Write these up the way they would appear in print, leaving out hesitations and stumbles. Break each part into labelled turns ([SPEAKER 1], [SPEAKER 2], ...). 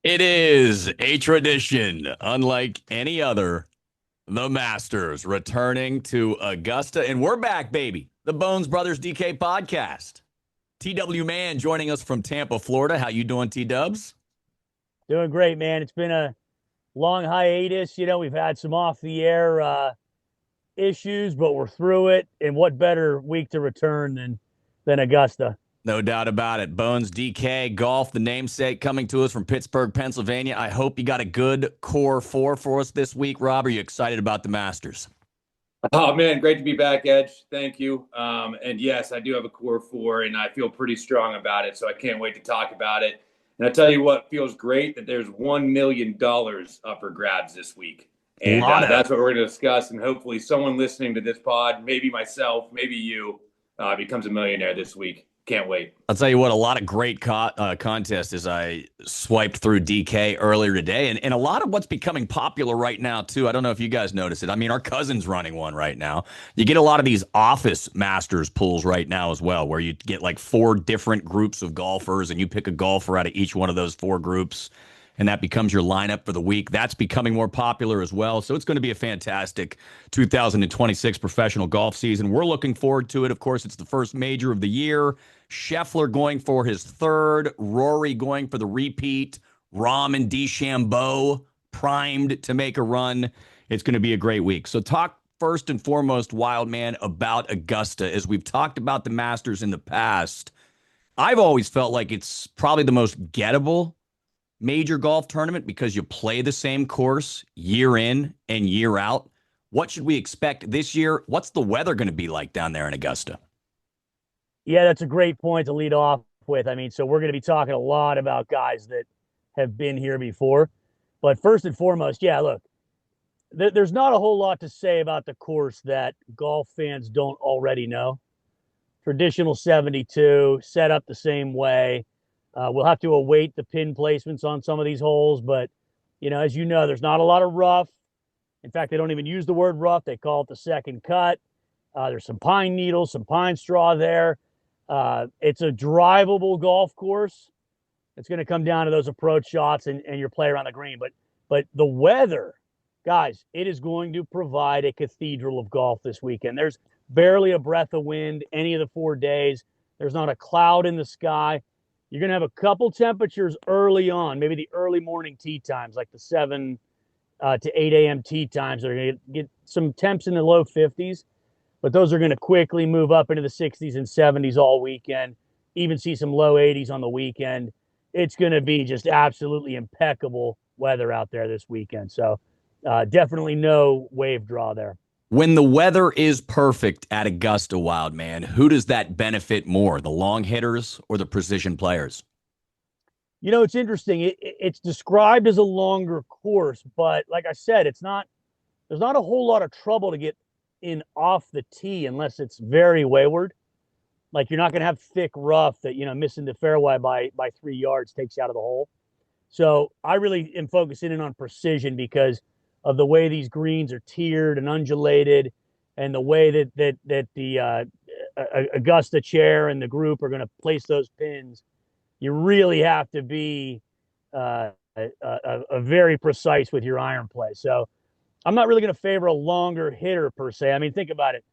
[SPEAKER 1] It is a tradition unlike any other. The Masters returning to Augusta, and we're back, baby. The Bones Brothers DK podcast. TW Man joining us from Tampa, Florida. How you doing, T Dubs?
[SPEAKER 2] Doing great, man. It's been a long hiatus. We've had some off the air issues, but we're through it. And what better week to return than Augusta?
[SPEAKER 1] No doubt about it. Bones DK Golf, the namesake, coming to us from Pittsburgh, Pennsylvania. I hope you got a good core four for us this week, Rob. Are you excited about the Masters?
[SPEAKER 3] Oh man, great to be back, Edge. Thank you. And yes, I do have a core four, and I feel pretty strong about it. So I can't wait to talk about it. And I tell you what feels great that there's $1 million up for grabs this week,
[SPEAKER 1] A
[SPEAKER 3] and
[SPEAKER 1] lot of
[SPEAKER 3] that's what we're going to discuss. And hopefully, someone listening to this pod, maybe myself, maybe you, becomes a millionaire this week. Can't wait.
[SPEAKER 1] I'll tell you what, a lot of great contests as I swiped through DK earlier today. And a lot of what's becoming popular right now, too. I don't know if you guys notice it. I mean, our cousin's running one right now. You get a lot of these office masters pools right now as well, where you get like four different groups of golfers and you pick a golfer out of each one of those four groups. And that becomes your lineup for the week. That's becoming more popular as well. So it's going to be a fantastic 2026 professional golf season. We're looking forward to it. Of course, it's the first major of the year. Scheffler going for his third, Rory going for the repeat, Rahm and DeChambeau primed to make a run. It's going to be a great week. So talk first and foremost, Wild Man, about Augusta. As we've talked about the Masters in the past, I've always felt like it's probably the most gettable major golf tournament because you play the same course year in and year out. What should we expect this year? What's the weather going to be like down there in Augusta?
[SPEAKER 2] Yeah, that's a great point to lead off with. I mean, so we're going to be talking a lot about guys that have been here before. But first and foremost, yeah, look, there's not a whole lot to say about the course that golf fans don't already know. Traditional 72, set up the same way. We'll have to await the pin placements on some of these holes, but as you know, there's not a lot of rough. In fact, they don't even use the word rough; they call it the second cut. There's some pine needles, some pine straw there. It's a drivable golf course. It's going to come down to those approach shots and your play around the green. But the weather, guys, it is going to provide a cathedral of golf this weekend. There's barely a breath of wind any of the 4 days. There's not a cloud in the sky. You're going to have a couple temperatures early on, maybe the early morning tee times, like the 7 to 8 a.m. tee times. They're going to get some temps in the low 50s, but those are going to quickly move up into the 60s and 70s all weekend, even see some low 80s on the weekend. It's going to be just absolutely impeccable weather out there this weekend. So definitely no wave draw there.
[SPEAKER 1] When the weather is perfect at Augusta, Wild Man, who does that benefit more, the long hitters or the precision players?
[SPEAKER 2] It's interesting. It's described as a longer course, but like I said, there's not a whole lot of trouble to get in off the tee unless it's very wayward. Like you're not going to have thick rough that missing the fairway by 3 yards takes you out of the hole. So I really am focusing in on precision because of the way these greens are tiered and undulated, and the way that the Augusta chair and the group are going to place those pins. You really have to be a very precise with your iron play. So I'm not really going to favor a longer hitter per se. I mean, think about it.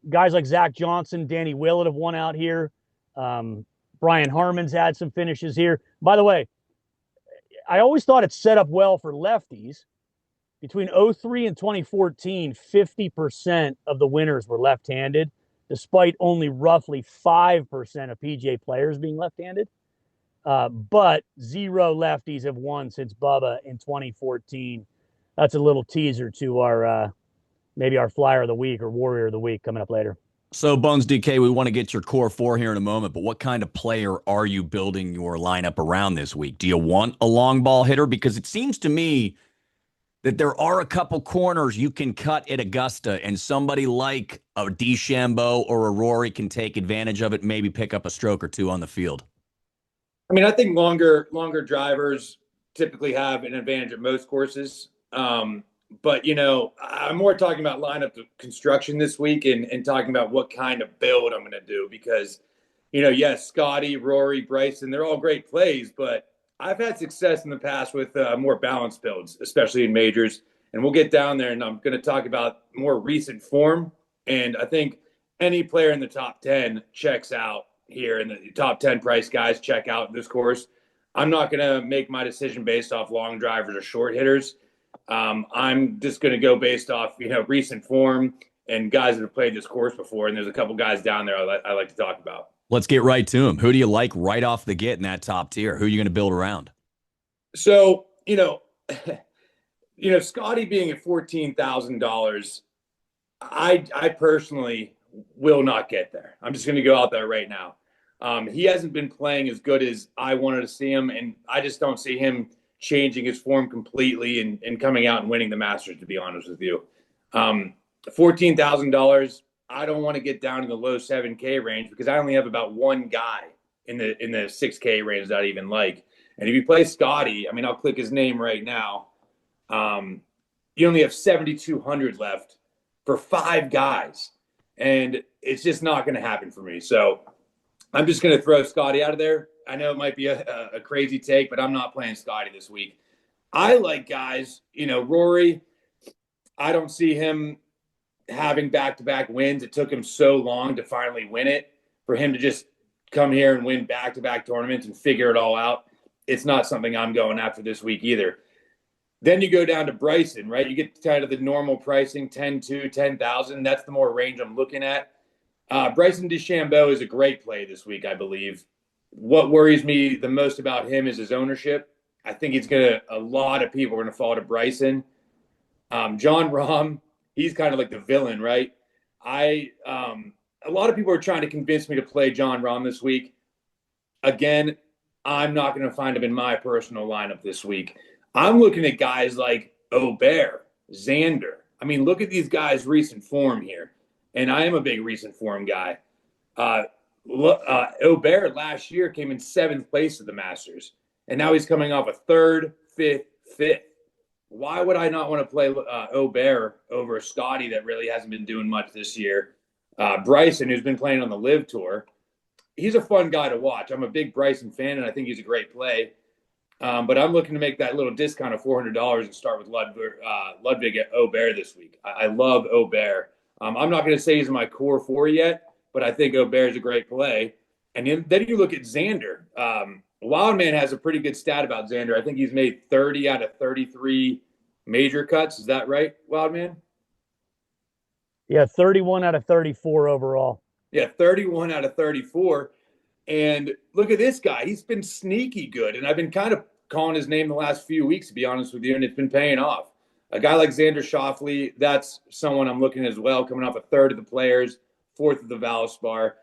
[SPEAKER 2] Guys like Zach Johnson, Danny Willett have won out here. Brian Harmon's had some finishes here. By the way, I always thought it set up well for lefties. Between '03 and 2014, 50% of the winners were left-handed, despite only roughly 5% of PGA players being left-handed. But zero lefties have won since Bubba in 2014. That's a little teaser to our maybe our flyer of the week or warrior of the week coming up later.
[SPEAKER 1] So, Bones DK, we want to get your core four here in a moment, but what kind of player are you building your lineup around this week? Do you want a long ball hitter? Because it seems to me that there are a couple corners you can cut at Augusta, and somebody like a DeChambeau or a Rory can take advantage of it, maybe pick up a stroke or two on the field.
[SPEAKER 3] I mean, I think longer drivers typically have an advantage at most courses. But I'm more talking about lineup construction this week and talking about what kind of build I'm going to do because, yes, Scotty, Rory, Bryson, they're all great plays, but I've had success in the past with more balanced builds, especially in majors. And we'll get down there, and I'm going to talk about more recent form. And I think any player in the top 10 checks out here, and the top 10 price guys check out this course. I'm not going to make my decision based off long drivers or short hitters. I'm just going to go based off, recent form and guys that have played this course before. And there's a couple guys down there I like to talk about.
[SPEAKER 1] Let's get right to him. Who do you like right off the get in that top tier? Who are you going to build around?
[SPEAKER 3] So, Scotty being at $14,000, I personally will not get there. I'm just going to go out there right now. He hasn't been playing as good as I wanted to see him, and I just don't see him changing his form completely and coming out and winning the Masters, to be honest with you. $14,000, I don't want to get down in the low 7K range because I only have about one guy in the 6K range that I even like. And if you play Scotty, I mean, I'll click his name right now. You only have 7,200 left for 5 guys, and it's just not going to happen for me. So I'm just going to throw Scotty out of there. I know it might be a crazy take, but I'm not playing Scotty this week. I like guys, Rory. I don't see him having back-to-back wins. It took him so long to finally win it. For him to just come here and win back-to-back tournaments and figure it all out, it's not something I'm going after this week either. Then you go down to Bryson, right? You get kind of the normal pricing, 10-2, 10,000. That's the more range I'm looking at. Bryson DeChambeau is a great play this week, I believe. What worries me the most about him is his ownership. I think a lot of people are going to fall to Bryson. John Rahm, he's kind of like the villain, right? A lot of people are trying to convince me to play John Rahm this week. Again, I'm not going to find him in my personal lineup this week. I'm looking at guys like Aubert, Xander. I mean, look at these guys' recent form here. And I am a big recent form guy. Aubert last year came in 7th place at the Masters. And now he's coming off a 3rd, 5th, 5th. Why would I not want to play Aubert over Scotty that really hasn't been doing much this year? Bryson, who's been playing on the Live Tour, he's a fun guy to watch. I'm a big Bryson fan, and I think he's a great play. But I'm looking to make that little discount of $400 and start with Ludwig at Aubert this week. I love Aubert. I'm not going to say he's in my core 4 yet, but I think Aubert is a great play. And then you look at Xander. Wildman has a pretty good stat about Xander. I think he's made 30 out of 33 major cuts. Is that right, Wildman?
[SPEAKER 2] Yeah, 31 out of 34 overall.
[SPEAKER 3] Yeah, 31 out of 34. And look at this guy. He's been sneaky good. And I've been kind of calling his name the last few weeks, to be honest with you, and it's been paying off. A guy like Xander Schauffele, that's someone I'm looking at as well, coming off a 3rd of the Players, 4th of the Valspar.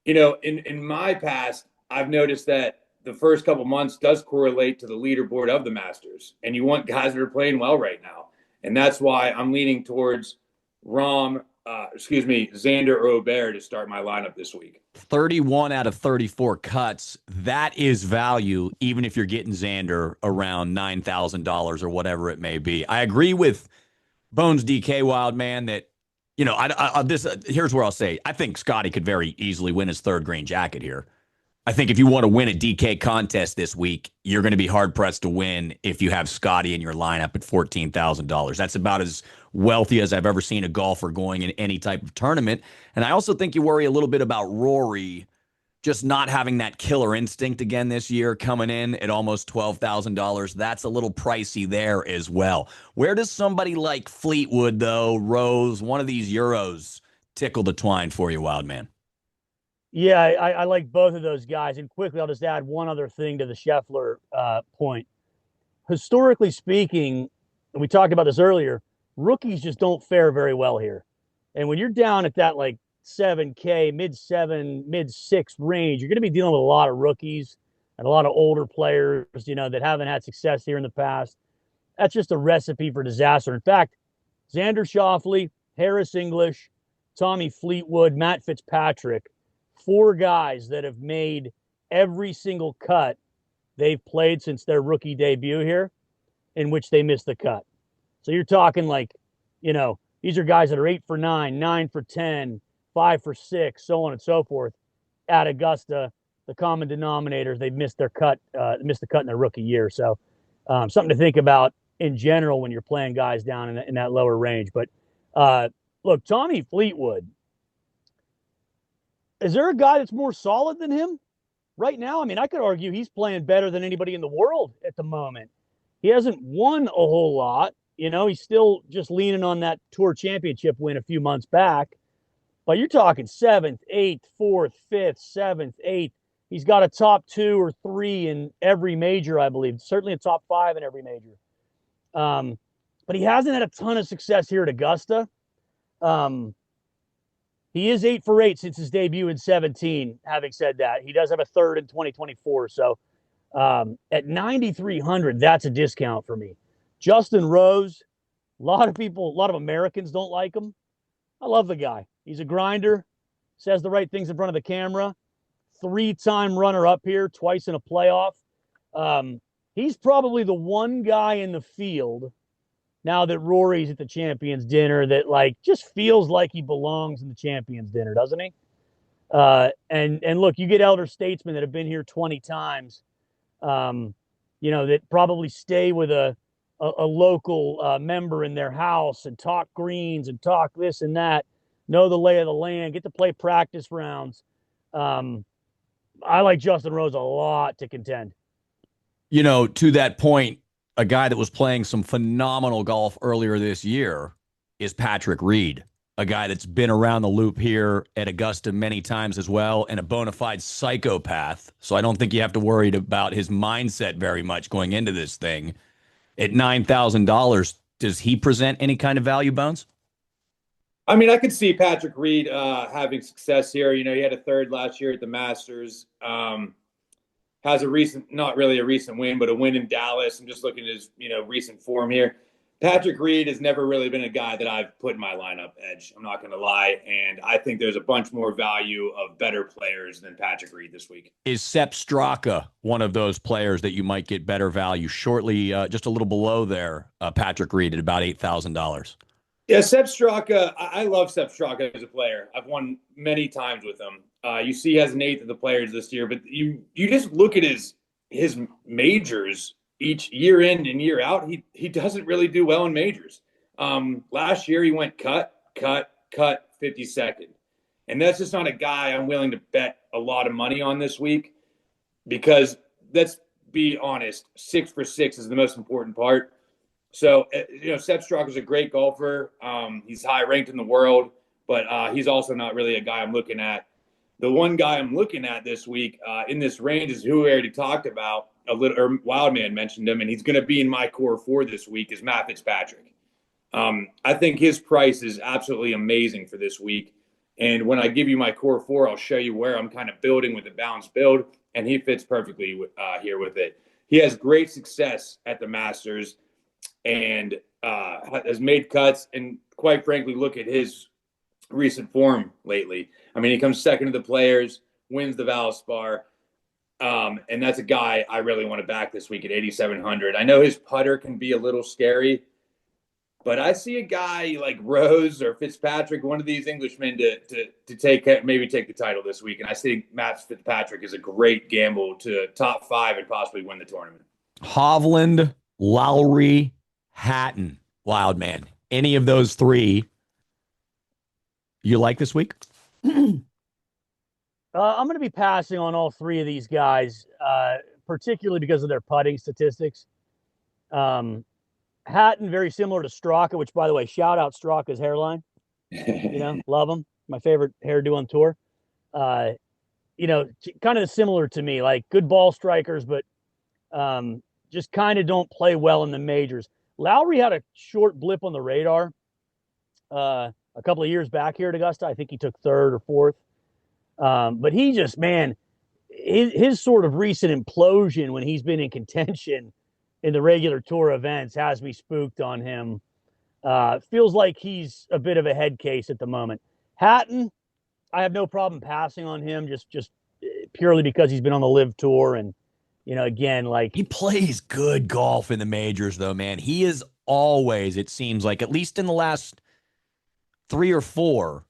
[SPEAKER 3] In my past, I've noticed that the first couple months does correlate to the leaderboard of the Masters. And you want guys that are playing well right now. And that's why I'm leaning towards Xander or Aubert to start my lineup this week.
[SPEAKER 1] 31 out of 34 cuts. That is value, even if you're getting Xander around $9,000 or whatever it may be. I agree with Bones DK Wildman that, here's where I'll say, I think Scotty could very easily win his 3rd green jacket here. I think if you want to win a DK contest this week, you're going to be hard-pressed to win if you have Scotty in your lineup at $14,000. That's about as wealthy as I've ever seen a golfer going in any type of tournament. And I also think you worry a little bit about Rory just not having that killer instinct again this year, coming in at almost $12,000. That's a little pricey there as well. Where does somebody like Fleetwood, though, Rose, one of these Euros, tickle the twine for you, Wildman?
[SPEAKER 2] Yeah, I like both of those guys. And quickly, I'll just add one other thing to the Scheffler point. Historically speaking, and we talked about this earlier, rookies just don't fare very well here. And when you're down at that like 7K, mid-7, mid-6 range, you're going to be dealing with a lot of rookies and a lot of older players, that haven't had success here in the past. That's just a recipe for disaster. In fact, Xander Schauffele, Harris English, Tommy Fleetwood, Matt Fitzpatrick, 4 guys that have made every single cut they've played since their rookie debut here, in which they missed the cut. So you're talking like, these are guys that are 8 for 9, 9 for 10, 5 for 6, so on and so forth at Augusta. the common denominators, they've missed their cut, missed the cut in their rookie year. So something to think about in general when you're playing guys down in that lower range. But look, Tommy Fleetwood, is there a guy that's more solid than him right now? I mean, I could argue he's playing better than anybody in the world at the moment. He hasn't won a whole lot. You know, he's still just leaning on that tour championship win a few months back. But you're talking 7th, 8th, 4th, 5th, 7th, 8th. He's got a top 2 or 3 in every major, I believe. Certainly a top 5 in every major. But he hasn't had a ton of success here at Augusta. He is 8 for 8 since his debut in 17. Having said that, he does have a third in 2024. So at 9,300, that's a discount for me. Justin Rose, a lot of Americans don't like him. I love the guy. He's a grinder, says the right things in front of the camera. 3-time runner-up here, twice in a playoff. He's probably the one guy in the field now that Rory's at the Champions Dinner that like just feels like he belongs in the Champions Dinner, doesn't he? And look, you get elder statesmen that have been here 20 times, that probably stay with a local member in their house and talk greens and talk this and that, know the lay of the land, get to play practice rounds. I like Justin Rose a lot to contend.
[SPEAKER 1] To that point, a guy that was playing some phenomenal golf earlier this year is Patrick Reed, a guy that's been around the loop here at Augusta many times as well, and a bona fide psychopath. So I don't think you have to worry about his mindset very much going into this thing. At $9,000, does he present any kind of value, Bones?
[SPEAKER 3] I mean, I could see Patrick Reed having success here. He had a third last year at the Masters. Has not really a recent win, but a win in Dallas. I'm just looking at his, recent form here. Patrick Reed has never really been a guy that I've put in my lineup, Edge. I'm not going to lie. And I think there's a bunch more value of better players than Patrick Reed this week.
[SPEAKER 1] Is Sepp Straka one of those players that you might get better value shortly, just a little below there, Patrick Reed at about $8,000?
[SPEAKER 3] Yeah, Sepp Straka, I love Sepp Straka as a player. I've won many times with him. You see he has an 8th of the players this year, but you just look at his majors each year in and year out. He doesn't really do well in majors. Last year he went cut, 52nd. And that's just not a guy I'm willing to bet a lot of money on this week because let's be honest, 6 for 6 is the most important part. So, Sepp Straka is a great golfer. He's high ranked in the world, but he's also not really a guy I'm looking at. The one guy I'm looking at this week in this range is who we already talked about a little, or Wildman mentioned him, and he's going to be in my core 4 this week is Matt Fitzpatrick. I think his price is absolutely amazing for this week. And when I give you my core 4, I'll show you where I'm kind of building with a balanced build, and he fits perfectly here with it. He has great success at the Masters and has made cuts. And quite frankly, look at his recent form lately. I mean, he comes second to the Players, wins the Valspar. And that's a guy I really want to back this week at 8,700. I know his putter can be a little scary, but I see a guy like Rose or Fitzpatrick, one of these Englishmen, to maybe take the title this week. And I see Matt Fitzpatrick is a great gamble to top 5 and possibly win the tournament.
[SPEAKER 1] Hovland, Lowry, Hatton, Wildman. Any of those 3 you like this week?
[SPEAKER 2] I'm going to be passing on all 3 of these guys, particularly because of their putting statistics. Hatton, very similar to Straka, which, by the way, shout out Straka's hairline. Love him. My favorite hairdo on tour. Kind of similar to me, like good ball strikers, but just kind of don't play well in the majors. Lowry had a short blip on the radar a couple of years back here at Augusta. I think he took 3rd or 4th. But he just, man, his sort of recent implosion when he's been in contention in the regular tour events has me spooked on him. Feels like he's a bit of a head case at the moment. Hatton, I have no problem passing on him just purely because he's been on the Live Tour. And, again, like
[SPEAKER 1] he plays good golf in the majors, though, man. He is always, it seems like, at least in the last 3 or 4,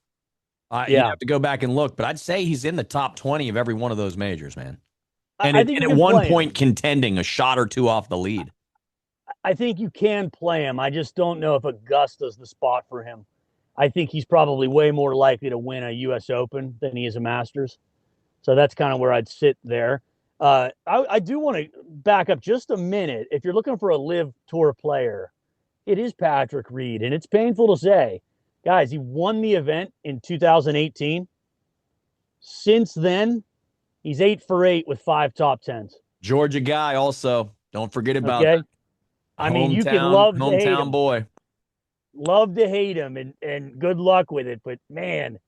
[SPEAKER 1] You'd
[SPEAKER 2] Yeah.
[SPEAKER 1] have to go back and look, but I'd say he's in the top 20 of every one of those majors, man. And,
[SPEAKER 2] I think
[SPEAKER 1] and
[SPEAKER 2] you
[SPEAKER 1] at
[SPEAKER 2] can
[SPEAKER 1] one
[SPEAKER 2] play
[SPEAKER 1] point
[SPEAKER 2] him.
[SPEAKER 1] contending a shot or two off the lead.
[SPEAKER 2] I think you can play him. I just don't know if Augusta's the spot for him. I think he's probably way more likely to win a U.S. Open than he is a Masters. So that's kind of where I'd sit there. I do want to back up just a minute. If you're looking for a live tour player, it is Patrick Reed. And it's painful to say, guys, he won the event in 2018. Since then, he's 8 for 8 with 5 top 10s.
[SPEAKER 1] Georgia guy also. Don't forget about
[SPEAKER 2] Okay.
[SPEAKER 1] that.
[SPEAKER 2] I mean, you can
[SPEAKER 1] Hometown,
[SPEAKER 2] love to hate
[SPEAKER 1] hometown
[SPEAKER 2] him,
[SPEAKER 1] boy.
[SPEAKER 2] love to hate him, and good luck with it. But man,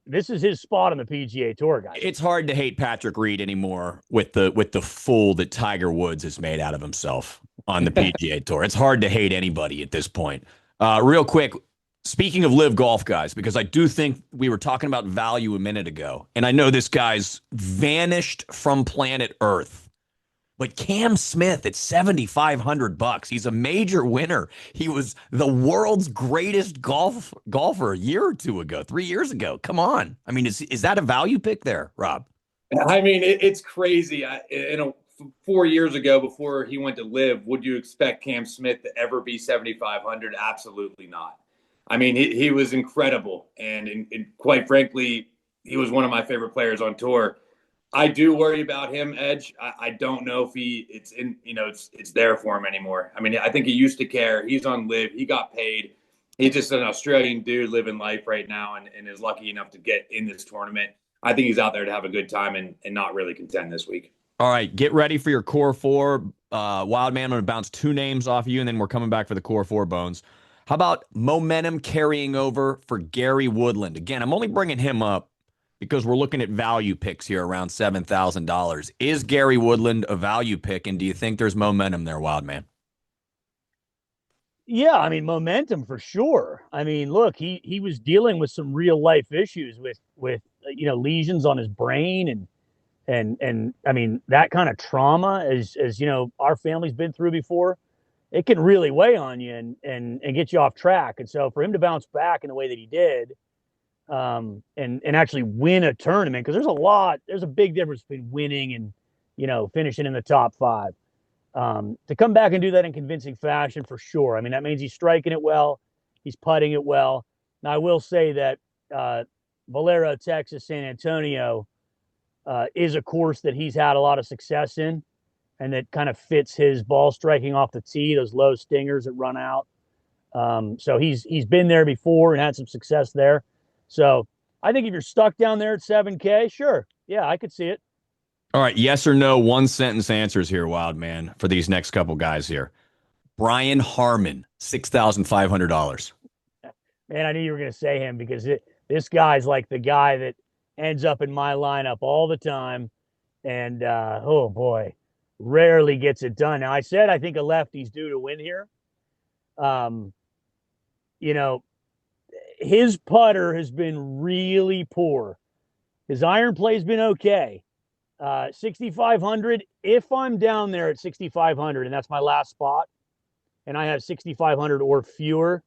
[SPEAKER 2] this is his spot on the PGA Tour, guys.
[SPEAKER 1] It's hard to hate Patrick Reed anymore with the fool that Tiger Woods has made out of himself on the PGA Tour. It's hard to hate anybody at this point. Real quick, speaking of live golf guys, because I do think we were talking about value a minute ago, and I know this guy's vanished from planet Earth. But Cam Smith at $7,500, he's a major winner. He was the world's greatest golfer a year or two ago, 3 years ago. Come on, I mean, is that a value pick there, Rob?
[SPEAKER 3] I mean, it's crazy. 4 years ago, before he went to live, would you expect Cam Smith to ever be 7,500? Absolutely not. I mean, he was incredible, and quite frankly, he was one of my favorite players on tour. I do worry about him, Edge. I don't know if it's there for him anymore. I mean, I think he used to care. He's on live. He got paid. He's just an Australian dude living life right now, and is lucky enough to get in this tournament. I think he's out there to have a good time and not really contend this week.
[SPEAKER 1] All right, get ready for your core four. Wild man, I'm going to bounce two names off you, and then we're coming back for the core four bones. How about momentum carrying over for Gary Woodland? Again, I'm only bringing him up because we're looking at value picks here around $7,000. Is Gary Woodland a value pick, and do you think there's momentum there, Wild man?
[SPEAKER 2] Yeah, I mean momentum for sure. I mean, look, he was dealing with some real life issues with lesions on his brain and I mean that kind of trauma as our family's been through before. It can really weigh on you and get you off track. And so for him to bounce back in the way that he did, and actually win a tournament, because there's a big difference between winning and finishing in the top five. To come back and do that in convincing fashion, for sure. I mean, that means he's striking it well, he's putting it well. Now, I will say that Valero, Texas, San Antonio is a course that he's had a lot of success in, and that kind of fits his ball striking off the tee, those low stingers that run out. So he's been there before and had some success there. So I think if you're stuck down there at 7K, sure, yeah, I could see it.
[SPEAKER 1] All right, yes or no, one sentence answers here, Wild man, for these next couple guys here. Brian Harman, $6,500.
[SPEAKER 2] Man, I knew you were going to say him because this guy's like the guy that ends up in my lineup all the time. And oh boy, rarely gets it done. Now, I said I think a lefty's due to win here. Um, his putter has been really poor. His iron play's been okay. 6,500. If I'm down there at 6,500, and that's my last spot, and I have 6,500 or fewer,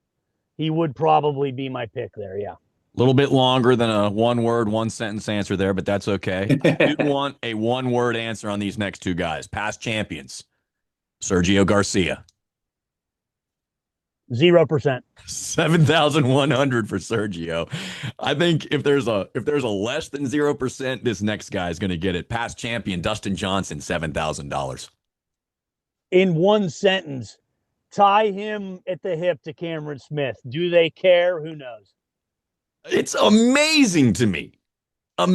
[SPEAKER 2] he would probably be my pick there. Yeah.
[SPEAKER 1] A little bit longer than a one word, one sentence answer there, but that's okay. I do want a one word answer on these next two guys. Past champions. Sergio Garcia.
[SPEAKER 2] 0%.
[SPEAKER 1] 7,100 for Sergio. I think if there's a less than 0%, this next guy is going to get it. Past champion Dustin Johnson, $7,000.
[SPEAKER 2] In one sentence, tie him at the hip to Cameron Smith. Do they care? Who knows?
[SPEAKER 1] It's amazing to me that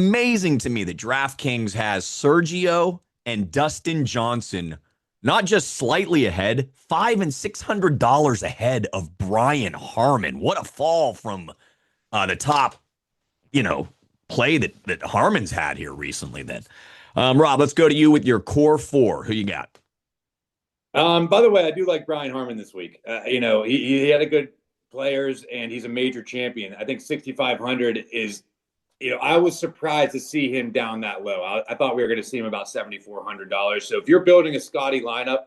[SPEAKER 1] DraftKings has Sergio and Dustin Johnson not just slightly ahead, $500 and $600 ahead of Brian Harman. What a fall from the top, play that Harman's had here recently. Then, Rob, let's go to you with your core four. Who you got?
[SPEAKER 3] By the way, I do like Brian Harman this week. He had a good players, and he's a major champion. I think 6,500 is, I was surprised to see him down that low. I thought we were going to see him about $7,400. So if you're building a Scotty lineup,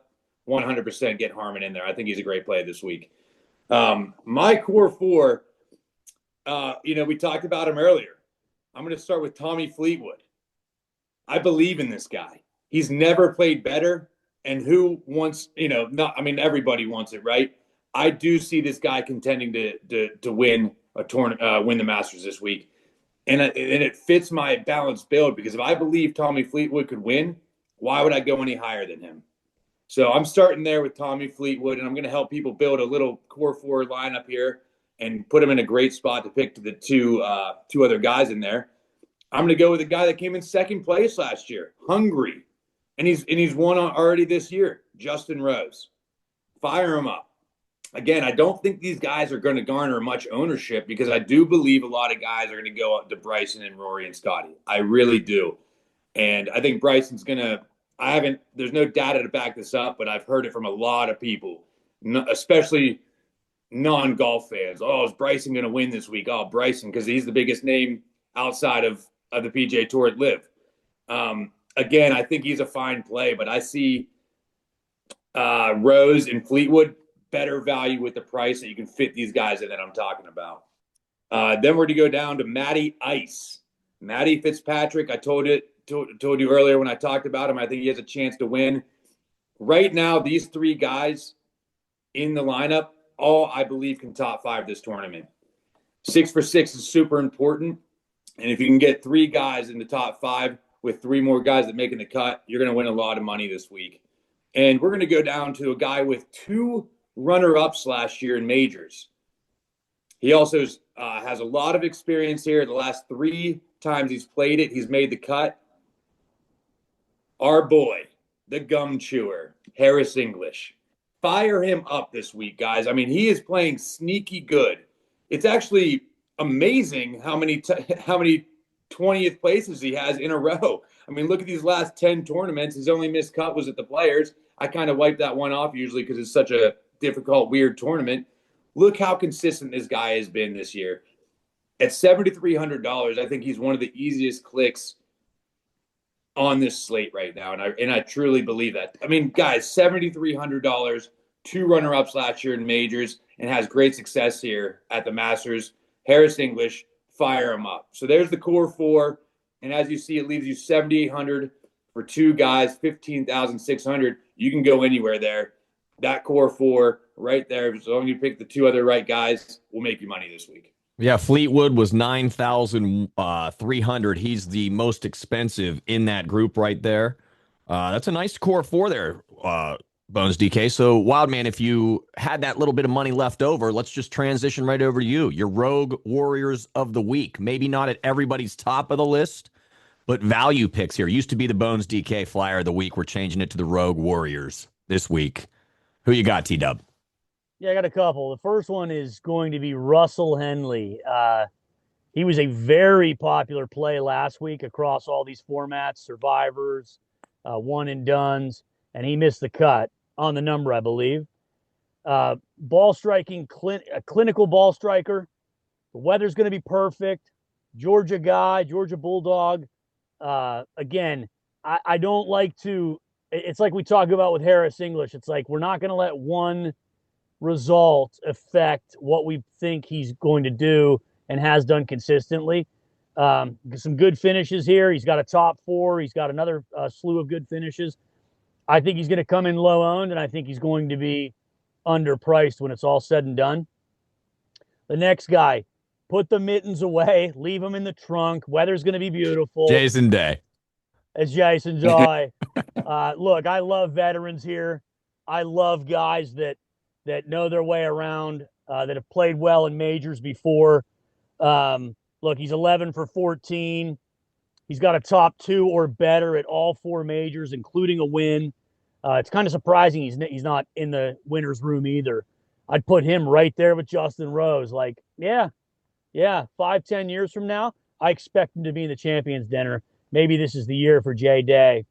[SPEAKER 3] 100% get Harman in there. I think he's a great play this week. My core four, We talked about him earlier. I'm going to start with Tommy Fleetwood. I believe in this guy. He's never played better. And who wants, not, I mean, everybody wants it, right? I do see this guy contending to win a tournament, win the Masters this week. And it fits my balanced build because if I believe Tommy Fleetwood could win, why would I go any higher than him? So I'm starting there with Tommy Fleetwood, and I'm going to help people build a little core four lineup here and put him in a great spot to pick the two other guys in there. I'm going to go with a guy that came in second place last year, Hungary, and he's won already this year, Justin Rose. Fire him up. Again, I don't think these guys are going to garner much ownership because I do believe a lot of guys are going to go up to Bryson and Rory and Scotty. I really do. And I think Bryson's going to – there's no data to back this up, but I've heard it from a lot of people, especially non-golf fans. Oh, is Bryson going to win this week? Oh, Bryson, because he's the biggest name outside of the PGA Tour at Live. Again, I think he's a fine play, but I see Rose and Fleetwood better value with the price that you can fit these guys in that I'm talking about. Then we're to go down to Matty Ice. Matty Fitzpatrick, I told you earlier when I talked about him, I think he has a chance to win. Right now, these three guys in the lineup, all I believe can top five this tournament. 6 for 6 is super important. And if you can get three guys in the top five with three more guys that making the cut, you're going to win a lot of money this week. And we're going to go down to a guy with 2 runner-ups last year in majors. He also has a lot of experience here. The last 3 times he's played it, he's made the cut. Our boy, the gum chewer, Harris English. Fire him up this week, guys. I mean, he is playing sneaky good. It's actually amazing how many 20th places he has in a row. I mean, look at these last 10 tournaments. His only missed cut was at the Players. I kind of wipe that one off usually because it's such a difficult, weird tournament. Look how consistent this guy has been this year. At $7,300, I think he's one of the easiest clicks on this slate right now, and I truly believe that. I mean, guys, $7,300, 2 runner-ups last year in majors, and has great success here at the Masters. Harris English, fire him up. So there's the core 4, and as you see, it leaves you $7,800 for 2 guys, $15,600. You can go anywhere there. That core 4 right there, as long as you pick the 2 other right guys, will make you money this week.
[SPEAKER 1] Yeah, Fleetwood was 9,300. He's the most expensive in that group right there. That's a nice core 4 there, Bones DK. So, Wildman, if you had that little bit of money left over, let's just transition right over to you. Your Rogue Warriors of the week. Maybe not at everybody's top of the list, but value picks here. Used to be the Bones DK Flyer of the week. We're changing it to the Rogue Warriors this week. Who you got, T-Dub?
[SPEAKER 2] Yeah, I got a couple. The first one is going to be Russell Henley. He was a very popular play last week across all these formats, survivors, one and dones, and he missed the cut on the number, I believe. Ball striking, a clinical ball striker. The weather's going to be perfect. Georgia guy, Georgia Bulldog. Again, I don't like to, it's like we talk about with Harris English. It's like we're not going to let one result affect what we think he's going to do and has done consistently. Some good finishes here. He's got a top 4. He's got another slew of good finishes. I think he's going to come in low owned, and I think he's going to be underpriced when it's all said and done. The next guy, put the mittens away, leave them in the trunk. Weather's going to be beautiful.
[SPEAKER 1] Jason Day.
[SPEAKER 2] As Jason's eye. Look, I love veterans here. I love guys that know their way around, that have played well in majors before. Look, he's 11 for 14. He's got a top 2 or better at all 4 majors, including a win. It's kind of surprising he's not in the winner's room either. I'd put him right there with Justin Rose. Like, yeah, 5-10 years from now, I expect him to be in the Champions Dinner. Maybe this is the year for Jay Day,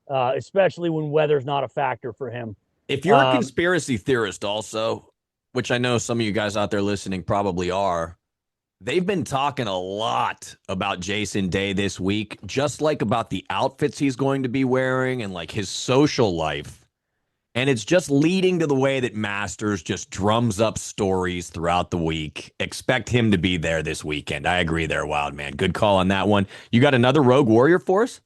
[SPEAKER 2] especially when weather's not a factor for him.
[SPEAKER 1] If you're a conspiracy theorist also, which I know some of you guys out there listening probably are, they've been talking a lot about Jason Day this week, just like about the outfits he's going to be wearing and like his social life. And it's just leading to the way that Masters just drums up stories throughout the week. Expect him to be there this weekend. I agree there, Wild Man. Good call on that one. You got another Rogue Warrior for us?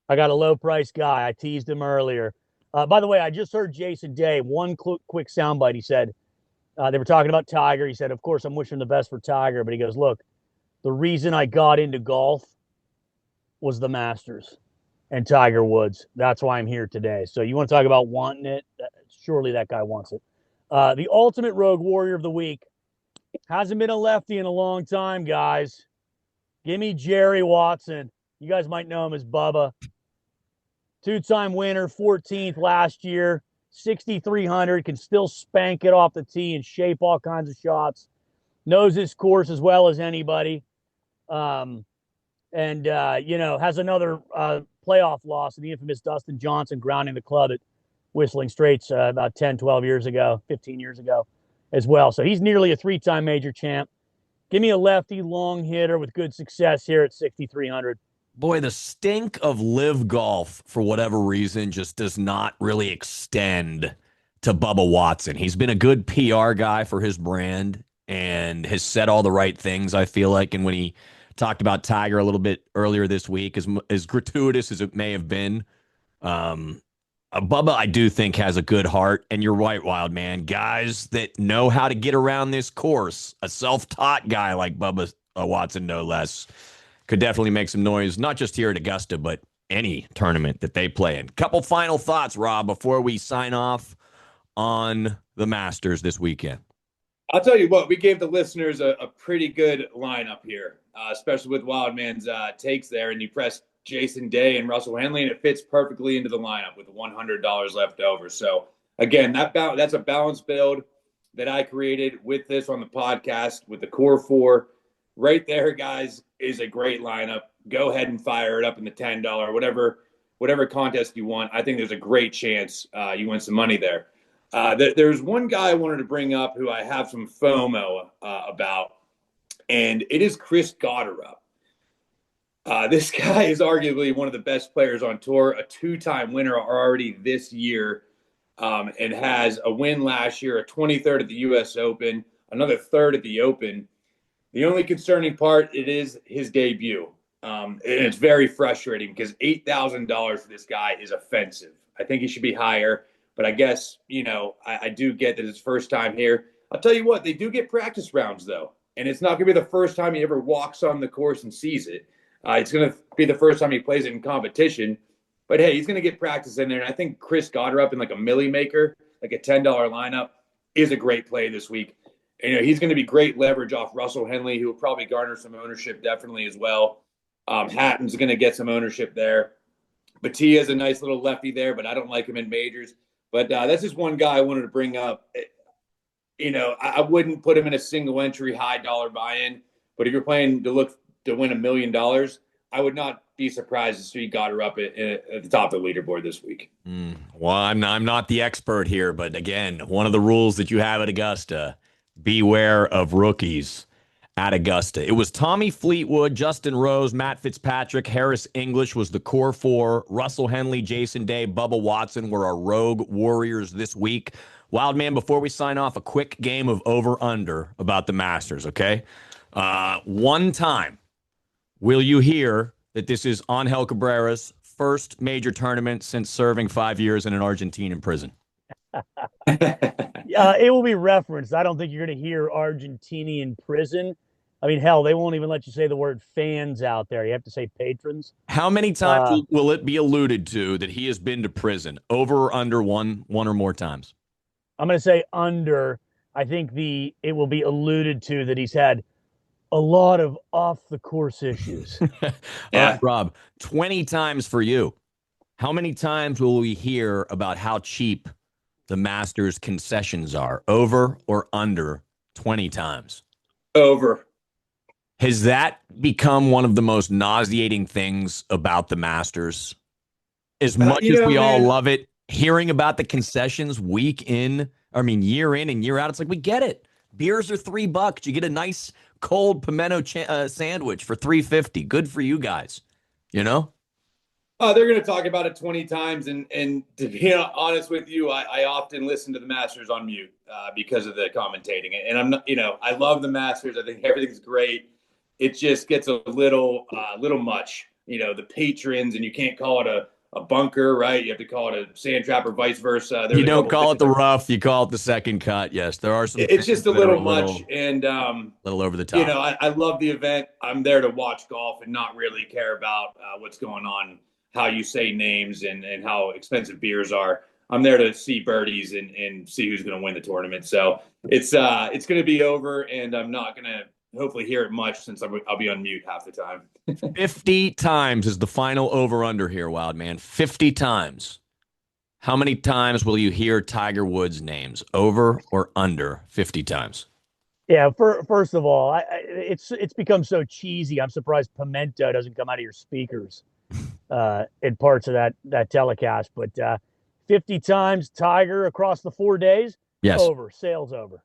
[SPEAKER 2] I got a low price guy. I teased him earlier. By the way, I just heard Jason Day, one quick soundbite. He said, they were talking about Tiger. He said, of course, I'm wishing the best for Tiger. But he goes, look, the reason I got into golf was the Masters and Tiger Woods. That's why I'm here today. So you want to talk about wanting it? Surely that guy wants it. The ultimate Rogue Warrior of the week hasn't been a lefty in a long time, guys. Give me Jerry Watson. You guys might know him as Bubba. Two-time winner, 14th last year, 6,300, can still spank it off the tee and shape all kinds of shots. Knows his course as well as anybody. Has another playoff loss in the infamous Dustin Johnson grounding the club at Whistling Straits about 10, 12 years ago, 15 years ago as well. So he's nearly a three-time major champ. Give me a lefty long hitter with good success here at 6,300.
[SPEAKER 1] Boy, the stink of live golf, for whatever reason, just does not really extend to Bubba Watson. He's been a good PR guy for his brand and has said all the right things, I feel like. And when he talked about Tiger a little bit earlier this week, as gratuitous as it may have been, Bubba, I do think, has a good heart. And you're right, Wild Man. Guys that know how to get around this course, a self-taught guy like Bubba Watson, no less, could definitely make some noise, not just here at Augusta, but any tournament that they play in. Couple final thoughts, Rob, before we sign off on the Masters this weekend.
[SPEAKER 3] I'll tell you what, we gave the listeners a pretty good lineup here, especially with Wildman's takes there. And you press Jason Day and Russell Henley, and it fits perfectly into the lineup with $100 left over. So, again, that's a balanced build that I created with this on the podcast with the core four. Right there, guys, is a great lineup. Go ahead and fire it up in the $10, whatever contest you want. I think there's a great chance you win some money there. There's one guy I wanted to bring up who I have some FOMO about, and it is Chris Gotterup. This guy is arguably one of the best players on tour, a two-time winner already this year, and has a win last year, a 23rd at the U.S. Open, another third at the Open. The only concerning part, it is his debut. And it's very frustrating because $8,000 for this guy is offensive. I think he should be higher, but I guess, I do get that it's first time here. I'll tell you what, they do get practice rounds, though. And it's not going to be the first time he ever walks on the course and sees it. It's going to be the first time he plays it in competition. But, hey, he's going to get practice in there. And I think Chris Gotterup in like a milli maker, like a $10 lineup, is a great play this week. He's going to be great leverage off Russell Henley, who will probably garner some ownership definitely as well. Hatton's going to get some ownership there. Batia's a nice little lefty there, but I don't like him in majors. But that's just one guy I wanted to bring up. I wouldn't put him in a single entry high dollar buy-in, but if you're playing to look to win $1 million, I would not be surprised to see Gotterup at the top of the leaderboard this week.
[SPEAKER 1] Well, I'm not the expert here, but again, one of the rules that you have at Augusta, beware of rookies at Augusta. It was Tommy Fleetwood, Justin Rose, Matt Fitzpatrick, Harris English was the core four. Russell Henley, Jason Day, Bubba Watson were our Rogue Warriors this week. Wild Man, before we sign off, a quick game of over-under about the Masters, okay? One time will you hear that this is Angel Cabrera's first major tournament since serving 5 years in an Argentine prison?
[SPEAKER 2] It will be referenced. I don't think you're going to hear Argentinian prison. I mean, hell, they won't even let you say the word fans out there. You have to say patrons.
[SPEAKER 1] How many times will it be alluded to that he has been to prison? Over or under one or more times?
[SPEAKER 2] I'm going to say under. I think it will be alluded to that he's had a lot of off-the-course issues.
[SPEAKER 1] Yeah. All right, Rob, 20 times for you. How many times will we hear about how cheap the Masters concessions are? Over or under 20 times?
[SPEAKER 3] Over.
[SPEAKER 1] Has that become one of the most nauseating things about the Masters? As much as we all love it, hearing about the concessions year in and year out, it's like, we get it. Beers are $3. You get a nice cold pimento sandwich for $3.50. Good for you guys.
[SPEAKER 3] They're going to talk about it 20 times. And to be honest with you, I often listen to the Masters on mute because of the commentating. And I'm not, I love the Masters. I think everything's great. It just gets a little much, the patrons, and you can't call it a bunker, right? You have to call it a sand trap or vice versa.
[SPEAKER 1] You don't call it the rough, you call it the second cut. Yes, there are some.
[SPEAKER 3] It's just a little much, and
[SPEAKER 1] little over the top.
[SPEAKER 3] I love the event. I'm there to watch golf and not really care about what's going on, how you say names, and how expensive beers are. I'm there to see birdies and see who's going to win the tournament. So it's going to be over, and I'm not going to hopefully hear it much since I'll be on mute half the time.
[SPEAKER 1] 50 times is the final over-under here, Wild Man. 50 times. How many times will you hear Tiger Woods' names? Over or under 50 times?
[SPEAKER 2] Yeah, first of all, it's become so cheesy. I'm surprised Pimento doesn't come out of your speakers in parts of that telecast. But 50 times Tiger across the 4 days,
[SPEAKER 1] yes.
[SPEAKER 2] Over, sales over.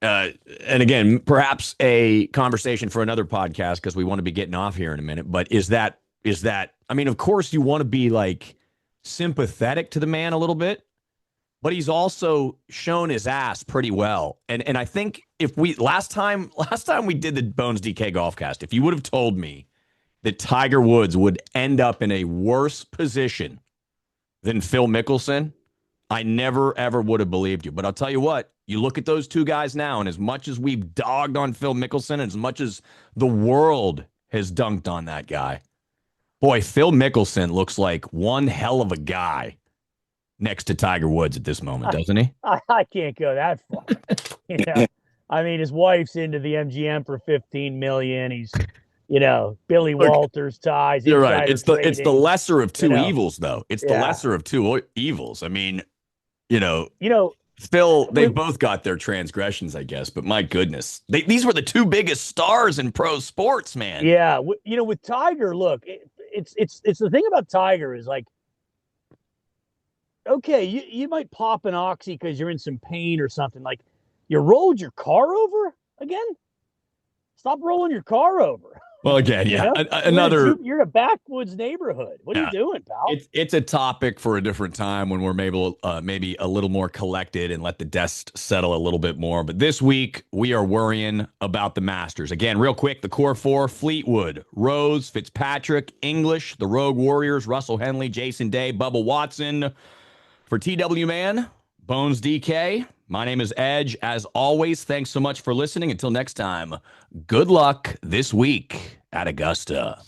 [SPEAKER 1] And again, perhaps a conversation for another podcast because we want to be getting off here in a minute. But is that? I mean, of course, you want to be like sympathetic to the man a little bit, but he's also shown his ass pretty well. And I think if we last time we did the Bones DK Golfcast, if you would have told me that Tiger Woods would end up in a worse position than Phil Mickelson, I never, ever would have believed you. But I'll tell you what, you look at those two guys now, and as much as we've dogged on Phil Mickelson, as much as the world has dunked on that guy, boy, Phil Mickelson looks like one hell of a guy next to Tiger Woods at this moment, doesn't he?
[SPEAKER 2] I can't go that far. I mean, his wife's into the MGM for $15 million. He's, Billy Walters ties.
[SPEAKER 1] You're right. It's the lesser of two evils, though. It's the lesser of two evils. I mean, Phil, they both got their transgressions, I guess, but my goodness, these were the two biggest stars in pro sports, man.
[SPEAKER 2] Yeah, with Tiger, look, it's the thing about Tiger is like, okay, you might pop an oxy because you're in some pain or something. Like, you rolled your car over again? Stop rolling your car over.
[SPEAKER 1] Well, again, yeah, another.
[SPEAKER 2] You're in a backwoods neighborhood. What are you doing, pal?
[SPEAKER 1] It's a topic for a different time when we're maybe a little more collected and let the dust settle a little bit more. But this week we are worrying about the Masters. Again, real quick, the core four: Fleetwood, Rose, Fitzpatrick, English, the Rogue Warriors, Russell Henley, Jason Day, Bubba Watson. For TW Man, Bones DK, my name is Edge. As always, thanks so much for listening. Until next time, good luck this week at Augusta.